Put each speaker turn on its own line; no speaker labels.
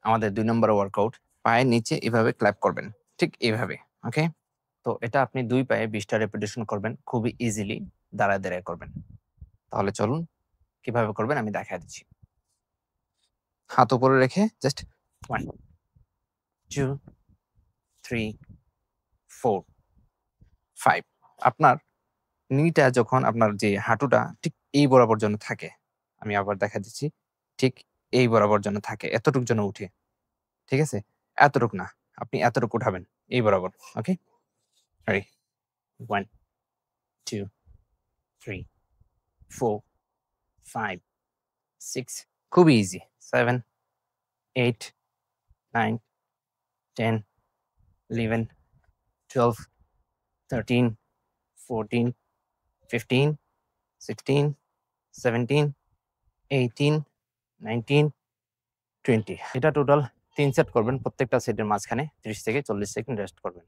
আমাদের 2 নম্বর ওয়ার্কআউট। পায়ের নিচে এভাবে ক্ল্যাপ করবেন। ঠিক এভাবে। ওকে? তো এটা আপনি 2 পায়ে 20 টা রেপিটেশন করবেন। খুবই ইজিলি দাঁড়ায়, দাঁড়ায় করবেন। তাহলে চলুন কিভাবে করবেন আমি দেখায় দিচ্ছি। হাত উপরে রেখে জাস্ট 1, 2, 3, 4, 5 আপনার নিটা যখন আপনার যে হাঁটুটা ঠিক এই বরাবর যেন থাকে। আমি আবার দেখা দিচ্ছি। ঠিক এই বরাবর যেন থাকে। এতটুক যেন উঠে। ঠিক আছে? এতটুক না। আপনি এতটুকু উঠাবেন। এই বরাবর। ওকে? রেডি? 1, 2, 3, 4, 5, 6 খুবই ইজি। 7, 8, 9, 10, 11, 12, 13, 14, 15, 16, 17, 18, 19, 20 এটা টোটাল 3 সেট করবেন। প্রত্যেকটা সেটের মাঝখানে 30 থেকে 40 সেকেন্ড রেস্ট করবেন।